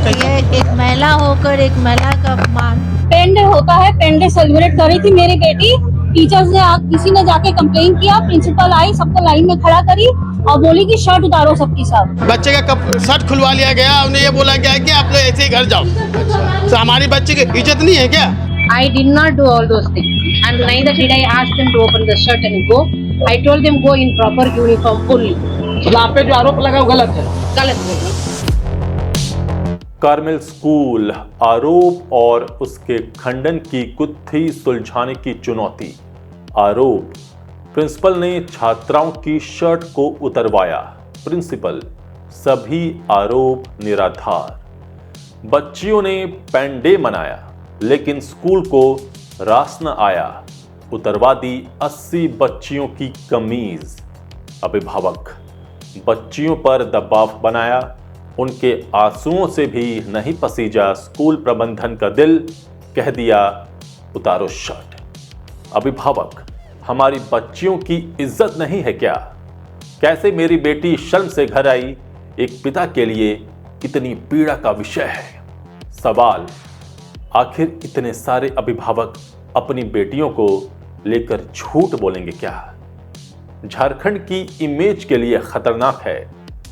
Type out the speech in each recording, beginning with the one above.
चाहिए। एक महिला होकर एक महिला का अपमान। पेन डे होता है, पेन डे सेलिब्रेट कर रही थी मेरी बेटी। टीचर्स ने किसी ने जाके कंप्लेन किया, प्रिंसिपल आई, सबको लाइन में खड़ा करी और बोली कि शर्ट उतारो सबकी सब। बच्चे का शर्ट खुलवा लिया गया, उन्हें ये बोला गया कि आप लोग ऐसे ही घर जाओ। तो हमारी बच्चे की इज्जत नहीं है क्या? I did not do all those things, and neither did I ask them to open the shirt and go. I told them go in proper uniform fully. आप पे जो आरोप लगा वो गलत है। गलत बोली। कार्मेल स्कूल आरोप और उसके खंडन की गुत्थी सुलझाने की चुनौती। आरोप, प्रिंसिपल ने छात्राओं की शर्ट को उतरवाया। प्रिंसिपल, सभी आरोप निराधार। बच्चियों ने पेन डे मनाया लेकिन स्कूल को रास न आया। उतरवा दी 80 बच्चियों की कमीज। अभिभावक, बच्चियों पर दबाव बनाया। उनके आंसुओं से भी नहीं पसीजा स्कूल प्रबंधन का दिल। कह दिया उतारो शर्ट। अभिभावक, हमारी बच्चियों की इज्जत नहीं है क्या? कैसे मेरी बेटी शर्म से घर आई, एक पिता के लिए कितनी पीड़ा का विषय है। सवाल, आखिर इतने सारे अभिभावक अपनी बेटियों को लेकर झूठ बोलेंगे क्या? झारखंड की इमेज के लिए खतरनाक है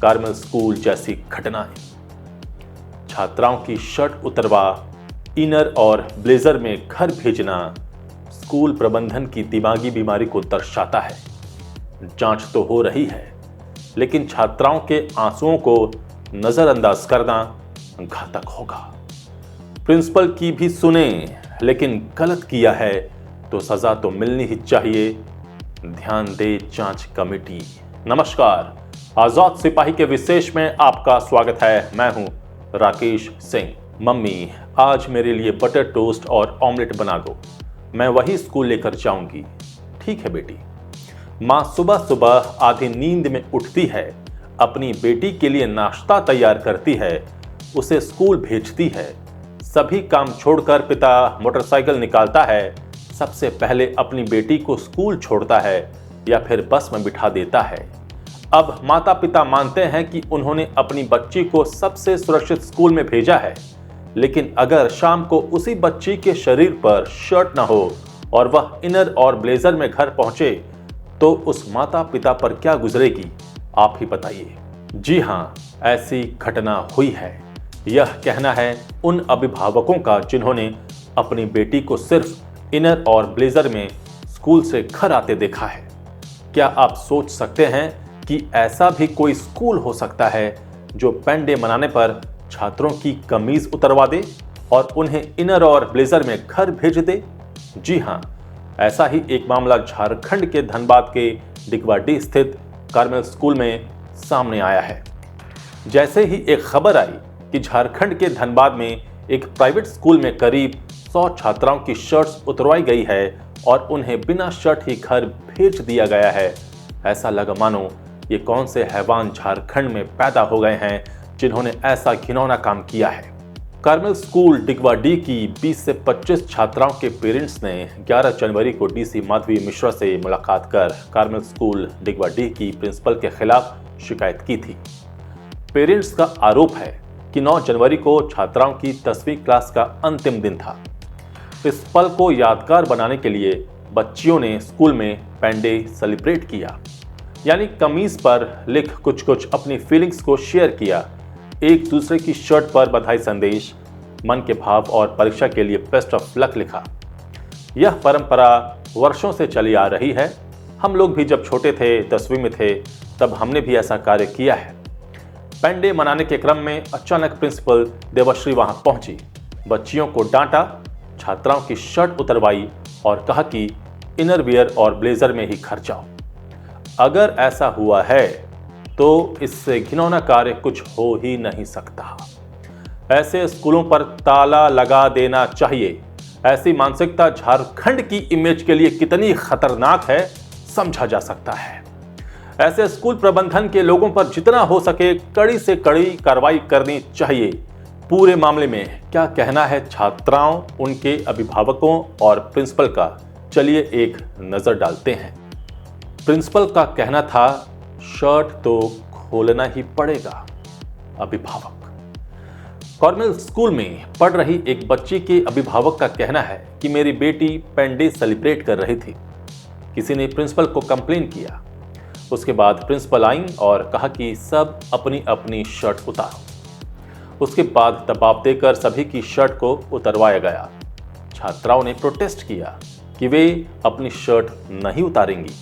कार्मेल स्कूल जैसी घटनाएं। छात्राओं की शर्ट उतरवा, इनर और ब्लेजर में घर भेजना स्कूल प्रबंधन की दिमागी बीमारी को दर्शाता है। जांच तो हो रही है लेकिन छात्राओं के आंसुओं को नजरअंदाज करना घातक होगा। प्रिंसिपल की भी सुने, लेकिन गलत किया है तो सजा तो मिलनी ही चाहिए। ध्यान दे जांच कमेटी। नमस्कार, आजाद सिपाही के विशेष में आपका स्वागत है। मैं हूं राकेश सिंह। मम्मी, आज मेरे लिए बटर टोस्ट और ऑमलेट बना दो, मैं वही स्कूल लेकर जाऊंगी। ठीक है बेटी। माँ सुबह सुबह आधी नींद में उठती है, अपनी बेटी के लिए नाश्ता तैयार करती है, उसे स्कूल भेजती है। सभी काम छोड़कर पिता मोटरसाइकिल निकालता है, सबसे पहले अपनी बेटी को स्कूल छोड़ता है या फिर बस में बिठा देता है। अब माता पिता मानते हैं कि उन्होंने अपनी बच्ची को सबसे सुरक्षित स्कूल में भेजा है, लेकिन अगर शाम को उसी बच्ची के शरीर पर शर्ट न हो और वह इनर और ब्लेजर में घर पहुंचे तो उस माता पिता पर क्या गुजरेगी, आप ही बताइए। जी हाँ, ऐसी घटना हुई है। यह कहना है उन अभिभावकों का जिन्होंने अपनी बेटी को सिर्फ इनर और ब्लेजर में स्कूल से घर आते देखा है। क्या आप सोच सकते हैं कि ऐसा भी कोई स्कूल हो सकता है जो पेन डे मनाने पर छात्रों की कमीज उतरवा दे और उन्हें इनर और ब्लेजर में घर भेज दे? जी हाँ, ऐसा ही एक मामला झारखंड के धनबाद के डिगवाडी स्थित कार्मेल स्कूल में सामने आया है। जैसे ही एक खबर आई कि झारखंड के धनबाद में एक प्राइवेट स्कूल में करीब 100 छात्राओं की शर्ट्स उतरवाई गई है और उन्हें बिना शर्ट ही घर भेज दिया गया है, ऐसा लगा मानो ये कौन से हैवान झारखंड में पैदा हो गए हैं जिन्होंने ऐसा घिनौना काम किया है। कार्मेल स्कूल डिगवाडी की 20 से 25 छात्राओं के पेरेंट्स ने 11 जनवरी को डीसी माधवी मिश्रा से मुलाकात कर कार्मेल स्कूल डिगवाडी की प्रिंसिपल के खिलाफ शिकायत की थी। पेरेंट्स का आरोप है कि 9 जनवरी को छात्राओं की 10वीं क्लास का अंतिम दिन था। इस पल को यादगार बनाने के लिए बच्चियों ने स्कूल में पेन डे सेलिब्रेट किया, यानी कमीज पर लिख कुछ कुछ अपनी फीलिंग्स को शेयर किया, एक दूसरे की शर्ट पर बधाई संदेश, मन के भाव और परीक्षा के लिए बेस्ट ऑफ लक लिखा। यह परंपरा वर्षों से चली आ रही है। हम लोग भी जब छोटे थे, 10वीं में थे, तब हमने भी ऐसा कार्य किया है। पेन डे मनाने के क्रम में अचानक प्रिंसिपल देवश्री वहां पहुंची, बच्चियों को डांटा, छात्राओं की शर्ट उतरवाई और कहा कि इनर वियर और ब्लेजर में ही घर जाओ। अगर ऐसा हुआ है तो इससे घिनौना कार्य कुछ हो ही नहीं सकता। ऐसे स्कूलों पर ताला लगा देना चाहिए। ऐसी मानसिकता झारखंड की इमेज के लिए कितनी खतरनाक है समझा जा सकता है। ऐसे स्कूल प्रबंधन के लोगों पर जितना हो सके कड़ी से कड़ी कार्रवाई करनी चाहिए। पूरे मामले में क्या कहना है छात्राओं, उनके अभिभावकों और प्रिंसिपल का, चलिए एक नजर डालते हैं। प्रिंसिपल का कहना था शर्ट तो खोलना ही पड़ेगा। अभिभावक, कार्मेल स्कूल में पढ़ रही एक बच्ची के अभिभावक का कहना है कि मेरी बेटी पेन डे सेलिब्रेट कर रही थी। किसी ने प्रिंसिपल को कंप्लेन किया। उसके बाद प्रिंसिपल आई और कहा कि सब अपनी अपनी शर्ट उतारो। उसके बाद दबाव देकर सभी की शर्ट को उतरवाया गया। छात्राओं ने प्रोटेस्ट किया कि वे अपनी शर्ट नहीं उतारेंगी,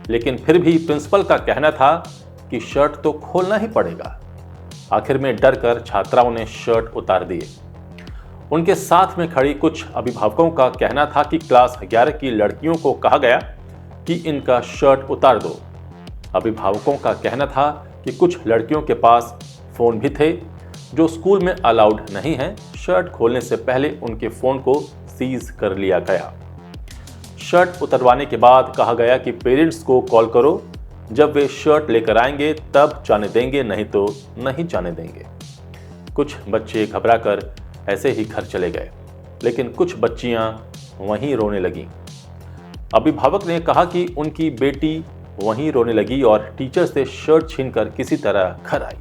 लेकिन फिर भी प्रिंसिपल का कहना था कि शर्ट तो खोलना ही पड़ेगा। आखिर में डर कर छात्राओं ने शर्ट उतार दिए। उनके साथ में खड़ी कुछ अभिभावकों का कहना था कि क्लास 11 की लड़कियों को कहा गया कि इनका शर्ट उतार दो। अभिभावकों का कहना था कि कुछ लड़कियों के पास फ़ोन भी थे जो स्कूल में अलाउड नहीं हैं। शर्ट खोलने से पहले उनके फ़ोन को सीज कर लिया गया। शर्ट उतरवाने के बाद कहा गया कि पेरेंट्स को कॉल करो, जब वे शर्ट लेकर आएंगे तब जाने देंगे, नहीं तो नहीं जाने देंगे। कुछ बच्चे घबराकर ऐसे ही घर चले गए, लेकिन कुछ बच्चियां वहीं रोने लगीं। अभिभावक ने कहा कि उनकी बेटी वहीं रोने लगी और टीचर से शर्ट छीनकर किसी तरह घर आई।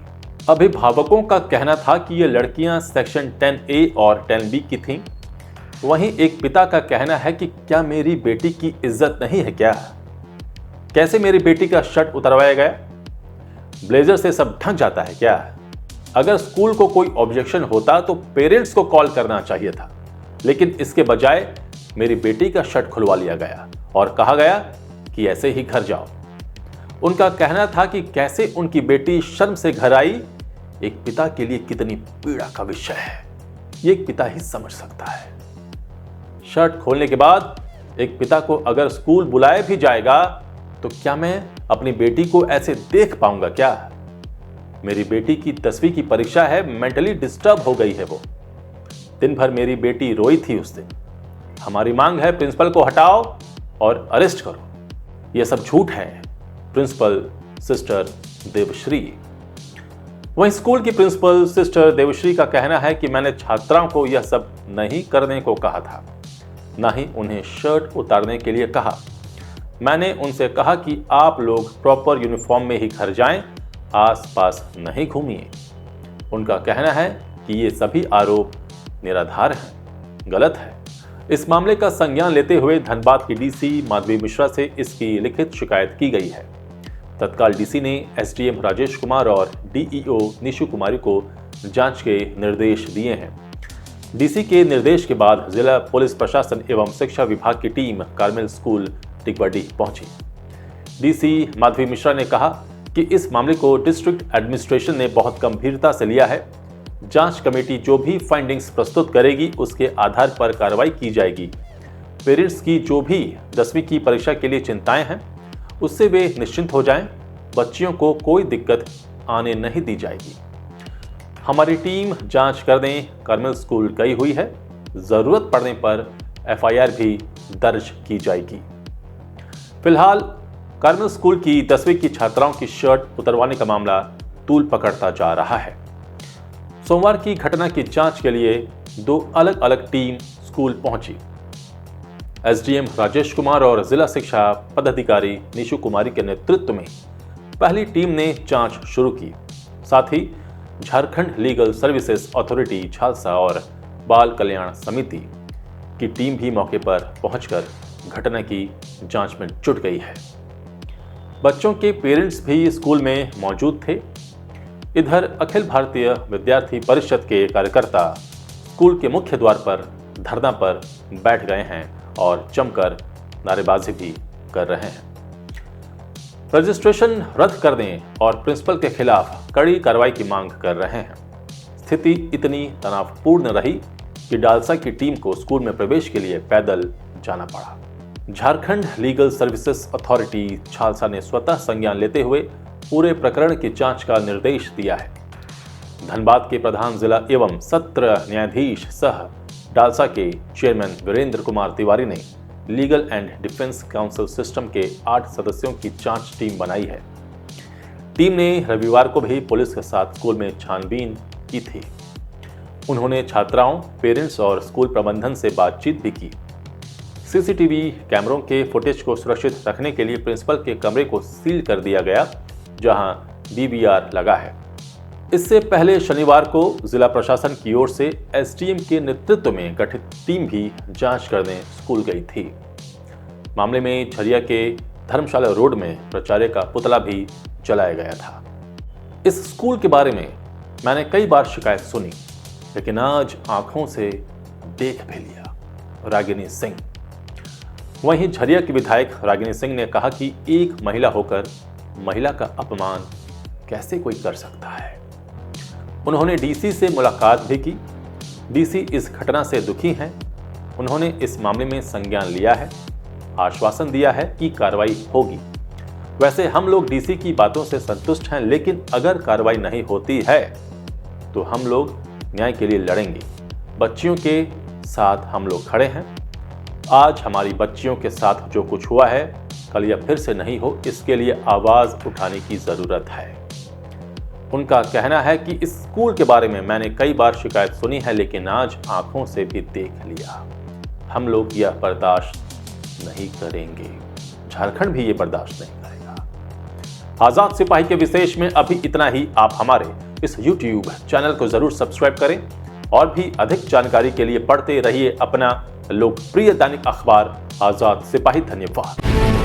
अभिभावकों का कहना था कि ये लड़कियां सेक्शन 10A और 10B की थीं। वहीं एक पिता का कहना है कि क्या मेरी बेटी की इज्जत नहीं है क्या? कैसे मेरी बेटी का शर्ट उतरवाया गया? ब्लेजर से सब ढक जाता है क्या? अगर स्कूल को कोई ऑब्जेक्शन होता तो पेरेंट्स को कॉल करना चाहिए था, लेकिन इसके बजाय मेरी बेटी का शर्ट खुलवा लिया गया और कहा गया कि ऐसे ही घर जाओ। उनका कहना था कि कैसे उनकी बेटी शर्म से घर आई। एक पिता के लिए कितनी पीड़ा का विषय है, ये एक पिता ही समझ सकता है। शर्ट खोलने के बाद एक पिता को अगर स्कूल बुलाया भी जाएगा तो क्या मैं अपनी बेटी को ऐसे देख पाऊंगा क्या? मेरी बेटी की 10वीं की परीक्षा है, मेंटली डिस्टर्ब हो गई है वो। दिन भर मेरी बेटी रोई थी उस दिन। हमारी मांग है प्रिंसिपल को हटाओ और अरेस्ट करो। यह सब झूठ है। Principal sister Devashree. वहीं स्कूल की प्रिंसिपल सिस्टर देवश्री का कहना है कि मैंने छात्राओं को यह सब नहीं करने को कहा था, ना ही उन्हें शर्ट उतारने के लिए कहा। मैंने उनसे कहा कि आप लोग प्रॉपर यूनिफॉर्म में ही घर जाएं, आसपास नहीं घूमिए। उनका कहना है कि ये सभी आरोप निराधार हैं, गलत है। इस मामले का संज्ञान लेते हुए धनबाद की डीसी माधवी मिश्रा से इसकी लिखित शिकायत की गई है। तत्काल डीसी ने एसडीएम राजेश कुमार और डीईओ निशु कुमारी को जांच के निर्देश दिए हैं। डीसी के निर्देश के बाद जिला पुलिस प्रशासन एवं शिक्षा विभाग की टीम कार्मेल स्कूल टिकवाडी पहुंची। डीसी माधवी मिश्रा ने कहा कि इस मामले को डिस्ट्रिक्ट एडमिनिस्ट्रेशन ने बहुत गंभीरता से लिया है। जांच कमेटी जो भी फाइंडिंग्स प्रस्तुत करेगी उसके आधार पर कार्रवाई की जाएगी। पेरेंट्स की जो भी 10वीं की परीक्षा के लिए चिंताएं हैं उससे वे निश्चिंत हो जाएं। बच्चियों को कोई दिक्कत आने नहीं दी जाएगी। हमारी टीम जांच करने कार्मेल स्कूल गई हुई है। जरूरत पड़ने पर एफआईआर भी दर्ज की जाएगी। फिलहाल कार्मेल स्कूल की 10वीं की छात्राओं की शर्ट उतरवाने का मामला तूल पकड़ता जा रहा है। सोमवार की घटना की जांच के लिए 2 अलग अलग टीम स्कूल पहुंची। एसडीएम राजेश कुमार और जिला शिक्षा पदाधिकारी निशु कुमारी के नेतृत्व में पहली टीम ने जांच शुरू की। साथ ही Jharkhand legal services authority JHALSA और बाल कल्याण समिति की टीम भी मौके पर पहुंचकर घटना की जांच में जुट गई है। बच्चों के पेरेंट्स भी स्कूल में मौजूद थे। इधर अखिल भारतीय विद्यार्थी परिषद के कार्यकर्ता स्कूल के मुख्य द्वार पर धरना पर बैठ गए हैं और जमकर नारेबाजी भी कर रहे हैं। रजिस्ट्रेशन रद्द कर दें और प्रिंसिपल के खिलाफ कड़ी कार्रवाई की मांग कर रहे हैं। स्थिति इतनी तनावपूर्ण रही कि डालसा की टीम को स्कूल में प्रवेश के लिए पैदल जाना पड़ा। Jharkhand legal services authority Jhalsa ने स्वतः संज्ञान लेते हुए पूरे प्रकरण की जांच का निर्देश दिया है। धनबाद के प्रधान जिला एवं सत्र न्यायाधीश सह डालसा के चेयरमैन वीरेंद्र कुमार तिवारी ने legal and defence council system के 8 सदस्यों की जांच टीम बनाई है। टीम ने रविवार को भी पुलिस के साथ स्कूल में छानबीन की थी। उन्होंने छात्राओं, पेरेंट्स और स्कूल प्रबंधन से बातचीत भी की। सीसीटीवी कैमरों के फुटेज को सुरक्षित रखने के लिए प्रिंसिपल के कमरे को सील कर दिया गया, जहां डीवीआर लगा है। इससे पहले शनिवार को जिला प्रशासन की ओर से एसडीएम के नेतृत्व में गठित टीम भी जांच करने स्कूल गई थी। मामले में झरिया के धर्मशाला रोड में प्राचार्य का पुतला भी जलाया गया था। इस स्कूल के बारे में मैंने कई बार शिकायत सुनी, लेकिन आज आंखों से देख भी लिया। रागिनी सिंह। वहीं झरिया की विधायक रागिनी सिंह ने कहा कि एक महिला होकर महिला का अपमान कैसे कोई कर सकता है। उन्होंने डीसी से मुलाकात भी की। डीसी इस घटना से दुखी हैं। उन्होंने इस मामले में संज्ञान लिया है, आश्वासन दिया है कि कार्रवाई होगी। वैसे हम लोग डीसी की बातों से संतुष्ट हैं, लेकिन अगर कार्रवाई नहीं होती है तो हम लोग न्याय के लिए लड़ेंगे। बच्चियों के साथ हम लोग खड़े हैं। आज हमारी बच्चियों के साथ जो कुछ हुआ है, कल या फिर से नहीं हो, इसके लिए आवाज उठाने की जरूरत है। उनका कहना है कि इस स्कूल के बारे में मैंने कई बार शिकायत सुनी है, लेकिन आज आंखों से भी देख लिया। हम लोग यह बर्दाश्त नहीं करेंगे। झारखंड भी ये बर्दाश्त नहीं करेगा। आजाद सिपाही के विशेष में अभी इतना ही। आप हमारे इस YouTube चैनल को जरूर सब्सक्राइब करें और भी अधिक जानकारी के लिए पढ़ते रहिए अपना लोकप्रिय दैनिक अखबार आजाद सिपाही। धन्यवाद।